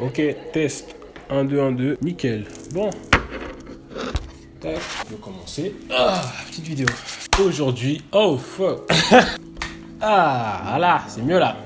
Ok, test. 1, 2, 1, 2. Nickel. Bon. Tac, on peut commencer. Petite vidéo. Aujourd'hui, oh fuck. Voilà, c'est mieux là.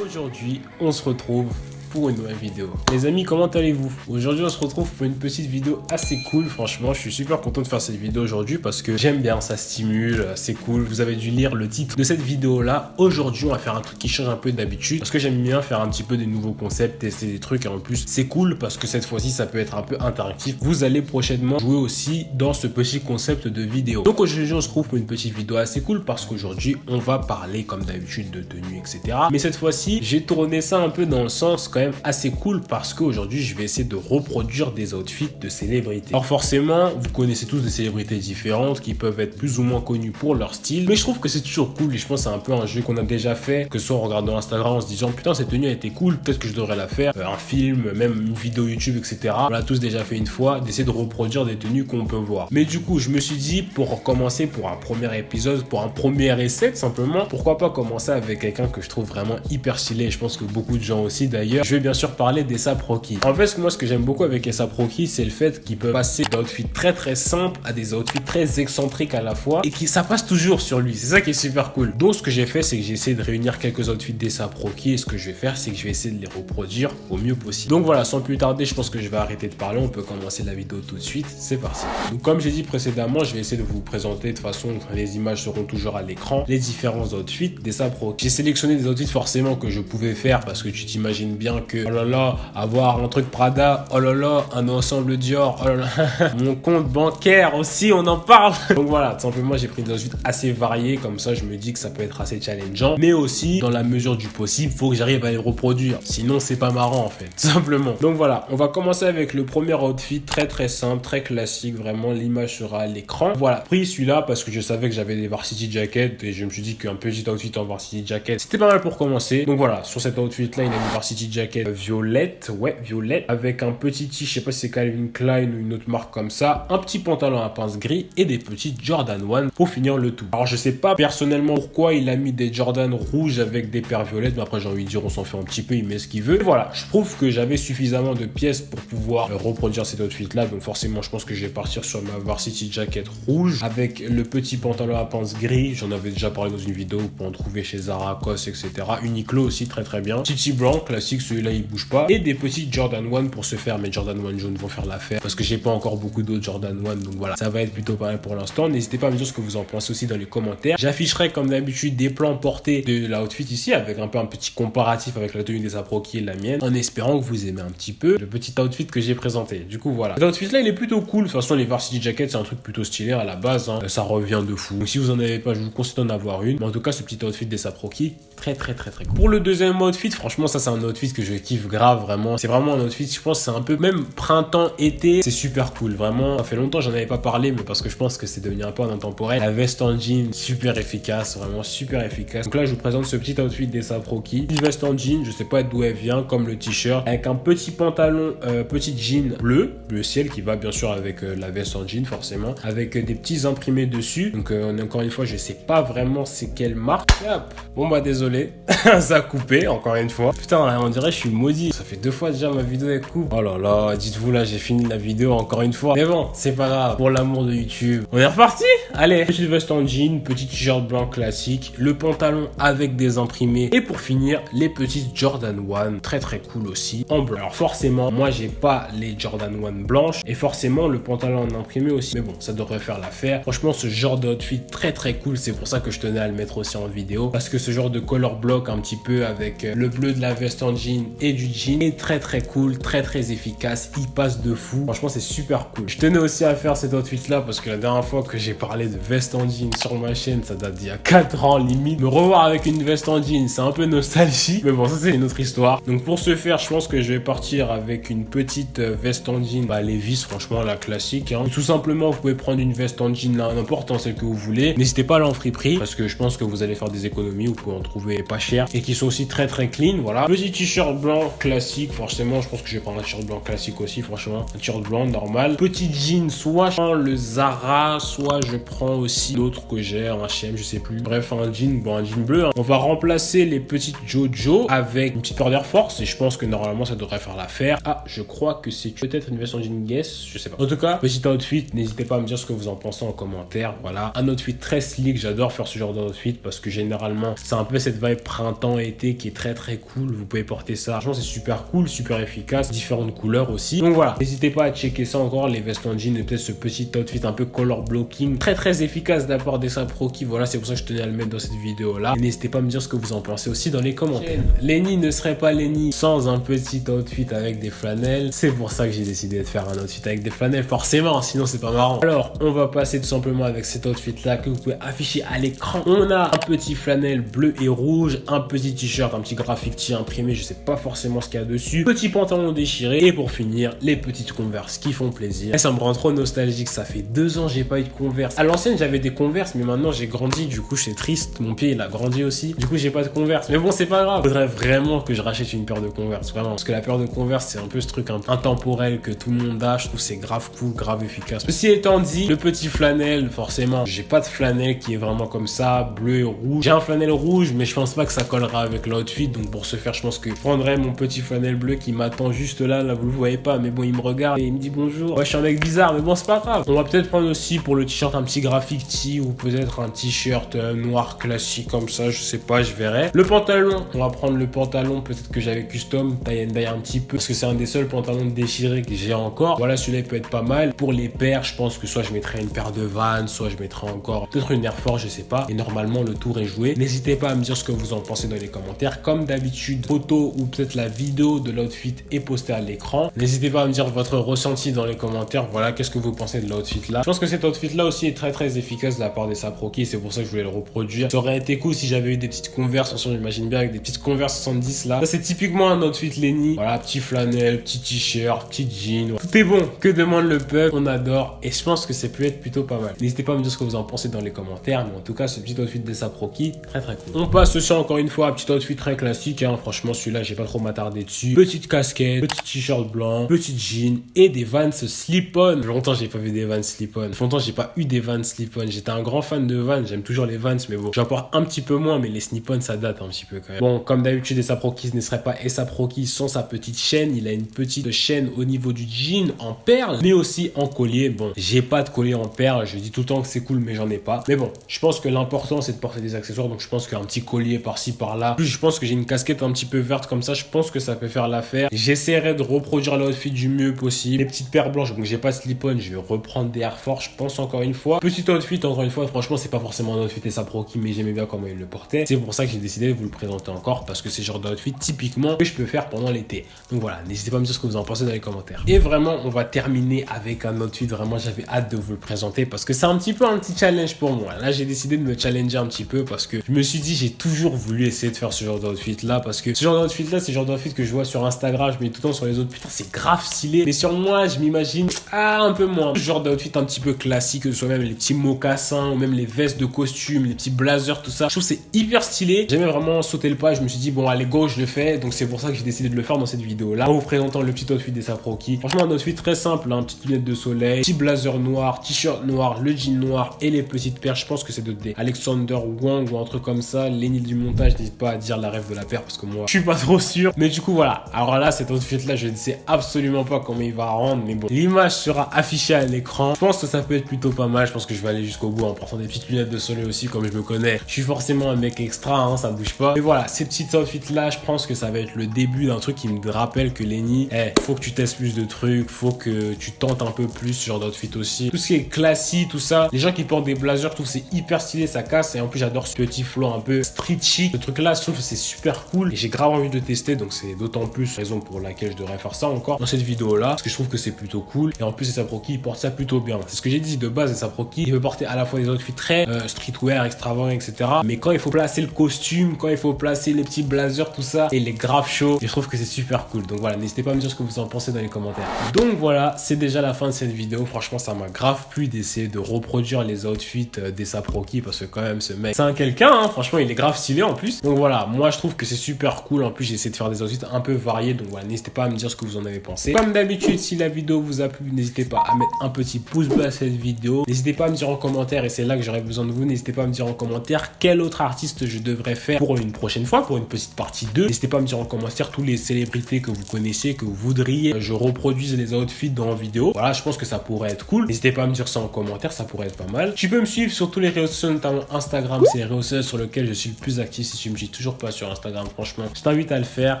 Aujourd'hui, on se retrouve pour une nouvelle vidéo. Les amis, comment allez-vous? Aujourd'hui, on se retrouve pour une petite vidéo assez cool. Franchement, je suis super content de faire cette vidéo aujourd'hui parce que j'aime bien, ça stimule, c'est cool. Vous avez dû lire le titre de cette vidéo-là. Aujourd'hui, on va faire un truc qui change un peu d'habitude parce que j'aime bien faire un petit peu des nouveaux concepts, tester des trucs et en plus, c'est cool parce que cette fois-ci, ça peut être un peu interactif. Vous allez prochainement jouer aussi dans ce petit concept de vidéo. Donc aujourd'hui, on se retrouve pour une petite vidéo assez cool parce qu'aujourd'hui, on va parler comme d'habitude de tenue, etc. Mais cette fois-ci, j'ai tourné ça un peu dans le sens quand même assez cool parce qu'aujourd'hui je vais essayer de reproduire des outfits de célébrités. Alors forcément, vous connaissez tous des célébrités différentes qui peuvent être plus ou moins connues pour leur style, mais je trouve que c'est toujours cool et je pense que c'est un peu un jeu qu'on a déjà fait, que ce soit en regardant Instagram en se disant putain cette tenue a été cool, peut-être que je devrais la faire, un film, même une vidéo YouTube, etc. On l'a tous déjà fait une fois, d'essayer de reproduire des tenues qu'on peut voir. Mais du coup, je me suis dit pour commencer, pour un premier épisode, pour un premier essai simplement, pourquoi pas commencer avec quelqu'un que je trouve vraiment hyper stylé et je pense que beaucoup de gens aussi d'ailleurs. Je vais bien sûr parler d'A$AP Rocky. En fait, moi, ce que j'aime beaucoup avec A$AP Rocky, c'est le fait qu'il peut passer d'outfits très très simples à des outfits très excentriques à la fois et ça passe toujours sur lui. C'est ça qui est super cool. Donc, ce que j'ai fait, c'est que j'ai essayé de réunir quelques outfits d'A$AP Rocky et ce que je vais faire, c'est que je vais essayer de les reproduire au mieux possible. Donc voilà, sans plus tarder, je pense que je vais arrêter de parler. On peut commencer la vidéo tout de suite. C'est parti. Donc, comme j'ai dit précédemment, je vais essayer de vous présenter de toute façon, les images seront toujours à l'écran, les différents outfits d'A$AP Rocky. J'ai sélectionné des outfits forcément que je pouvais faire parce que tu t'imagines bien que, oh là là, avoir un truc Prada, oh là là, un ensemble Dior, oh là là, mon compte bancaire aussi, on en parle. Donc voilà, tout simplement, j'ai pris des outfits assez variés, comme ça, je me dis que ça peut être assez challengeant, mais aussi, dans la mesure du possible, faut que j'arrive à les reproduire. Sinon, c'est pas marrant, en fait, tout simplement. Donc voilà, on va commencer avec le premier outfit, très très simple, très classique, vraiment, l'image sera à l'écran. Voilà, pris celui-là parce que je savais que j'avais des varsity jackets et je me suis dit qu'un petit outfit en varsity jacket, c'était pas mal pour commencer. Donc voilà, sur cet outfit-là, il a une varsity jacket violette, ouais, violette, avec un petit tee, je sais pas si c'est Calvin Klein ou une autre marque comme ça, un petit pantalon à pince gris et des petits Jordan 1 pour finir le tout. Alors je sais pas personnellement pourquoi il a mis des Jordan rouges avec des paires violettes, mais après j'ai envie de dire on s'en fait un petit peu, il met ce qu'il veut. Et voilà, je trouve que j'avais suffisamment de pièces pour pouvoir reproduire cet outfit là, donc forcément je pense que je vais partir sur ma varsity jacket rouge avec le petit pantalon à pince gris, j'en avais déjà parlé dans une vidéo, vous pouvez en trouver chez Zara, COS, etc. Uniqlo aussi très très bien. Titi blanc, classique, celui-là il bouge pas, et des petits Jordan 1 pour se faire, mais Jordan 1 jaune vont faire l'affaire parce que j'ai pas encore beaucoup d'autres Jordan 1, donc voilà, ça va être plutôt pas mal pour l'instant. N'hésitez pas à me dire ce que vous en pensez aussi dans les commentaires. J'afficherai comme d'habitude des plans portés de l'outfit ici avec un peu un petit comparatif avec la tenue d'A$AP Rocky et la mienne, en espérant que vous aimez un petit peu le petit outfit que j'ai présenté. Du coup voilà, cet outfit là il est plutôt cool. De toute façon les varsity jackets c'est un truc plutôt stylé à la base, hein. Ça revient de fou. Donc si vous en avez pas, je vous conseille d'en avoir une, mais en tout cas ce petit outfit d'A$AP Rocky, très très très très cool. Pour le deuxième outfit, franchement ça c'est un outfit que je kiffe grave, vraiment. C'est vraiment un outfit, je pense c'est un peu même printemps, été, c'est super cool, vraiment. Ça fait longtemps j'en avais pas parlé, mais parce que je pense que c'est devenu un peu intemporel. La veste en jean, super efficace, vraiment super efficace. Donc là je vous présente ce petit outfit d'A$AP Rocky. Une veste en jean, je sais pas d'où elle vient, comme le t-shirt, avec un petit pantalon, petit jean bleu ciel qui va bien sûr avec la veste en jean forcément, avec des petits imprimés dessus. Donc encore une fois je sais pas vraiment c'est quelle marque. Hop. Bon bah désolé, ça a coupé encore une fois. Putain, on dirait que je suis maudit. Ça fait 2 fois déjà ma vidéo elle coupe. Oh là là, dites-vous là j'ai fini la vidéo encore une fois. Mais bon, c'est pas grave, pour l'amour de YouTube. On est reparti. Allez, petite veste en jean, petit t-shirt blanc classique, le pantalon avec des imprimés et pour finir les petites Jordan 1, très très cool aussi, en blanc. Alors forcément, moi j'ai pas les Jordan 1 blanches et forcément le pantalon en imprimé aussi. Mais bon, ça devrait faire l'affaire. Franchement, ce genre d'outfit très très cool, c'est pour ça que je tenais à le mettre aussi en vidéo parce que ce genre de color block un petit peu avec le bleu de la veste en jean et du jean est très très cool, très très efficace, il passe de fou. Franchement, c'est super cool. Je tenais aussi à faire cet outfit là parce que la dernière fois que j'ai parlé de veste en jean sur ma chaîne, ça date d'il y a 4 ans limite. Me revoir avec une veste en jean, c'est un peu nostalgique, mais bon, ça c'est une autre histoire. Donc pour ce faire, je pense que je vais partir avec une petite veste en jean, bah Levi's, franchement la classique, hein. Tout simplement, vous pouvez prendre une veste en jean là, n'importe celle que vous voulez. N'hésitez pas à aller en friperie parce que je pense que vous allez faire des économies, vous pouvez en trouver pas cher et qui sont aussi très très clean. Voilà, petit t-shirt t-shirt blanc classique, forcément, je pense que je vais prendre un t-shirt blanc classique aussi, franchement. Un t-shirt blanc normal. Petit jean, soit je prends le Zara, soit je prends aussi l'autre que j'ai, un H&M, je sais plus. Bref, un jean bleu. Hein. On va remplacer les petites Jojo avec une petite paire d'Air Force et je pense que normalement ça devrait faire l'affaire. Ah, je crois que c'est peut-être une version jean Guess, je sais pas. En tout cas, petit outfit, n'hésitez pas à me dire ce que vous en pensez en commentaire. Voilà, un outfit très slick, j'adore faire ce genre d'outfit parce que généralement, c'est un peu cette vibe printemps-été qui est très très cool. Vous pouvez porter ça. Franchement, c'est super cool, super efficace, différentes couleurs aussi. Donc voilà, n'hésitez pas à checker ça encore, les vestes en jean et peut-être ce petit outfit un peu color blocking, très très efficace de la part d'ASAP Rocky. Voilà, c'est pour ça que je tenais à le mettre dans cette vidéo là. N'hésitez pas à me dire ce que vous en pensez aussi dans les commentaires. Lenny ne serait pas Lenny sans un petit outfit avec des flanelles. C'est pour ça que j'ai décidé de faire un outfit avec des flanelles, forcément, sinon c'est pas marrant. Alors, on va passer tout simplement avec cet outfit là que vous pouvez afficher à l'écran. On a un petit flanelle bleu et rouge, un petit t-shirt, un petit graffiti imprimé, je sais pas forcément ce qu'il y a dessus, petit pantalon déchiré et pour finir, les petites Converse qui font plaisir. Et ça me rend trop nostalgique, ça fait 2 ans j'ai pas eu de Converse. À l'ancienne j'avais des Converse, mais maintenant j'ai grandi, du coup c'est triste, mon pied il a grandi aussi, du coup j'ai pas de Converse. Mais bon, c'est pas grave, faudrait vraiment que je rachète une paire de Converse, vraiment, parce que la paire de Converse c'est un peu ce truc intemporel que tout le monde a, je trouve c'est grave cool, grave efficace. Ceci étant dit, le petit flanelle, forcément, j'ai pas de flanelle qui est vraiment comme ça, bleu et rouge. J'ai un flanelle rouge, mais je pense pas que ça collera avec l'outfit, donc pour ce faire, je pense que je prendrai mon petit flanelle bleu qui m'attend juste là, vous le voyez pas, mais bon, il me regarde et il me dit bonjour. Ouais, je suis un mec bizarre, mais bon, c'est pas grave. On va peut-être prendre aussi pour le t-shirt un petit graffiti ou peut-être un t-shirt noir classique comme ça, je sais pas, je verrai. Le pantalon, on va prendre le pantalon peut-être que j'avais custom, taille and die un petit peu, parce que c'est un des seuls pantalons déchirés que j'ai encore. Voilà, celui-là il peut être pas mal. Pour les paires, je pense que soit je mettrai une paire de Vans, soit je mettrai encore peut-être une Air Force, je sais pas. Et normalement, le tour est joué. N'hésitez pas à me dire ce que vous en pensez dans les commentaires. Comme d'habitude, photo ou peut-être la vidéo de l'outfit est postée à l'écran. N'hésitez pas à me dire votre ressenti dans les commentaires. Voilà, qu'est-ce que vous pensez de l'outfit là. Je pense que cet outfit là aussi est très très efficace de la part des ASAP Rocky. C'est pour ça que je voulais le reproduire. Ça aurait été cool si j'avais eu des petites Converse. Attention, j'imagine bien avec des petites Converse 70 là. Ça, c'est typiquement un outfit Lenny. Voilà, petit flanelle, petit t-shirt, petit jean. Tout est bon. Que demande le peuple? On adore. Et je pense que ça peut être plutôt pas mal. N'hésitez pas à me dire ce que vous en pensez dans les commentaires. Mais en tout cas, ce petit outfit d'ASAP Rocky, très très cool. On passe aussi encore une fois à un petit outfit très classique. Hein. Franchement, celui-là, j'ai pas trop m'attarder dessus. Petite casquette, petit t-shirt blanc, petit jean et des Vans slip-on. Longtemps, j'ai pas vu des Vans slip-on. Longtemps, j'ai pas eu des Vans slip-on. J'étais un grand fan de Vans. J'aime toujours les Vans, mais bon, j'en porte un petit peu moins. Mais les slip-on, ça date un petit peu quand même. Bon, comme d'habitude, ASAP Rocky ne serait pas ASAP Rocky sans sa petite chaîne. Il a une petite chaîne au niveau du jean en perles, mais aussi en collier. Bon, j'ai pas de collier en perles. Je dis tout le temps que c'est cool, mais j'en ai pas. Mais bon, je pense que l'important, c'est de porter des accessoires. Donc, je pense qu'un petit collier par-ci, par-là. Plus, je pense que j'ai une casquette un petit peu verte comme ça. Je pense que ça peut faire l'affaire. J'essaierai de reproduire l'outfit du mieux possible. Les petites paires blanches, donc j'ai pas slip-on. Je vais reprendre des Air Force, je pense encore une fois. Petit outfit, encore une fois. Franchement, c'est pas forcément un outfit ASAP Rocky, mais j'aimais bien comment il le portait. C'est pour ça que j'ai décidé de vous le présenter encore parce que c'est le genre d'outfit typiquement que je peux faire pendant l'été. Donc voilà, n'hésitez pas à me dire ce que vous en pensez dans les commentaires. Et vraiment, on va terminer avec un outfit. Vraiment, j'avais hâte de vous le présenter parce que c'est un petit peu un petit challenge pour moi. Là, j'ai décidé de me challenger un petit peu parce que je me suis dit, j'ai toujours voulu essayer de faire ce genre d'outfit là parce que ce genre d'outfit là, c'est le genre d'outfit que je vois sur Instagram. Je mets tout le temps sur les autres. Putain, c'est grave stylé. Mais sur moi, je m'imagine un peu moins. Ce genre d'outfit un petit peu classique, que ce soit même les petits mocassins ou même les vestes de costume, les petits blazers, tout ça. Je trouve c'est hyper stylé. J'aimais vraiment sauter le pas. Je me suis dit, bon, allez, go, je le fais. Donc c'est pour ça que j'ai décidé de le faire dans cette vidéo là en vous présentant le petit outfit d'ASAP Rocky. Franchement, un outfit très simple, hein. Petite lunette de soleil, petit blazer noir, t-shirt noir, le jean noir et les petites paires. Je pense que c'est de des Alexander Wang ou un truc comme ça. Lenny du montage, n'hésite pas à dire la rêve de la paire parce que moi, je suis pas trop sûr. Mais du coup, voilà. Alors là, cet outfit là, je ne sais absolument pas comment il va rendre. Mais bon, l'image sera affichée à l'écran. Je pense que ça peut être plutôt pas mal. Je pense que je vais aller jusqu'au bout en portant des petites lunettes de soleil aussi, comme je me connais. Je suis forcément un mec extra, hein, ça bouge pas. Mais voilà, ces petits outfits là, je pense que ça va être le début d'un truc qui me rappelle que Lenny, faut que tu testes plus de trucs, faut que tu tentes un peu plus ce genre d'outfit aussi. Tout ce qui est classique, tout ça. Les gens qui portent des blazers, je trouve c'est hyper stylé, ça casse. Et en plus, j'adore ce petit flow un peu street chic. Ce truc là, je trouve que c'est super cool. Et j'ai grave envie de tester, donc c'est d'autant plus raison pour laquelle je devrais faire ça encore dans cette vidéo là. Parce que je trouve que c'est plutôt cool. Et en plus, ASAP Rocky, il porte ça plutôt bien. C'est ce que j'ai dit de base, ASAP Rocky, il peut porter à la fois des outfits très streetwear, extravagants, etc. Mais quand il faut placer le costume, quand il faut placer les petits blazers, tout ça, et les grave chauds, et je trouve que c'est super cool. Donc voilà, n'hésitez pas à me dire ce que vous en pensez dans les commentaires. Donc voilà, c'est déjà la fin de cette vidéo. Franchement, ça m'a grave plu d'essayer de reproduire les outfits d'ASAP Rocky parce que quand même, ce mec, c'est un quelqu'un, hein. Franchement, il est grave stylé en plus. Donc voilà, moi je trouve que c'est super cool. En plus, j'ai essayer de faire des outfits un peu variés. Donc voilà, n'hésitez pas à me dire ce que vous en avez pensé. Comme d'habitude, si la vidéo vous a plu, n'hésitez pas à mettre un petit pouce bleu à cette vidéo. N'hésitez pas à me dire en commentaire, et c'est là que j'aurai besoin de vous, n'hésitez pas à me dire en commentaire quel autre artiste je devrais faire pour une prochaine fois, pour une petite partie 2. N'hésitez pas à me dire en commentaire tous les célébrités que vous connaissez, que vous voudriez je reproduise les outfits dans la vidéo. Voilà, je pense que ça pourrait être cool. N'hésitez pas à me dire ça en commentaire, ça pourrait être pas mal. Tu peux me suivre sur tous les réseaux sociaux, notamment Instagram, c'est les réseaux sociaux sur lesquels je suis le plus actif. Si tu me suis toujours pas sur Instagram, franchement, je t'invite à le faire.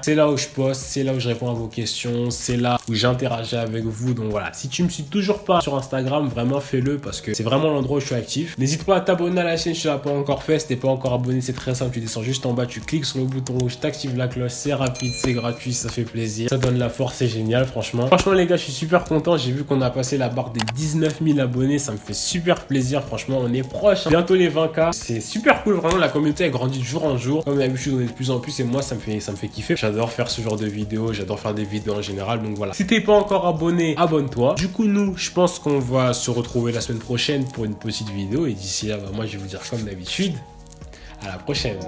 C'est là où je poste, c'est là où je réponds à vos questions, c'est là où j'interagis avec vous. Donc voilà, si tu me suis toujours pas sur Instagram, vraiment fais-le parce que c'est vraiment l'endroit où je suis actif. N'hésite pas à t'abonner à la chaîne si tu l'as pas encore fait. Si t'es pas encore abonné, c'est très simple, tu descends juste en bas, tu cliques sur le bouton rouge, t'actives la cloche, c'est rapide, c'est gratuit, ça fait plaisir, ça donne la force, c'est génial, franchement. Franchement les gars, je suis super content, j'ai vu qu'on a passé la barre des 19 000 abonnés, ça me fait super plaisir, franchement, on est proche, hein. Bientôt les 20K, c'est super cool, vraiment, la communauté elle grandit de jour en jour, comme d'habitude on est de plus en plus et moi ça me fait kiffer. J'adore faire ce genre de vidéos, j'adore faire des vidéos en général, donc voilà. Si t'es pas encore abonné, abonne-toi. Du coup nous, je pense qu'on va se retrouver la semaine prochaine pour une petite vidéo et d'ici là, bah, moi je vais vous dire comme d'habitude, à la prochaine.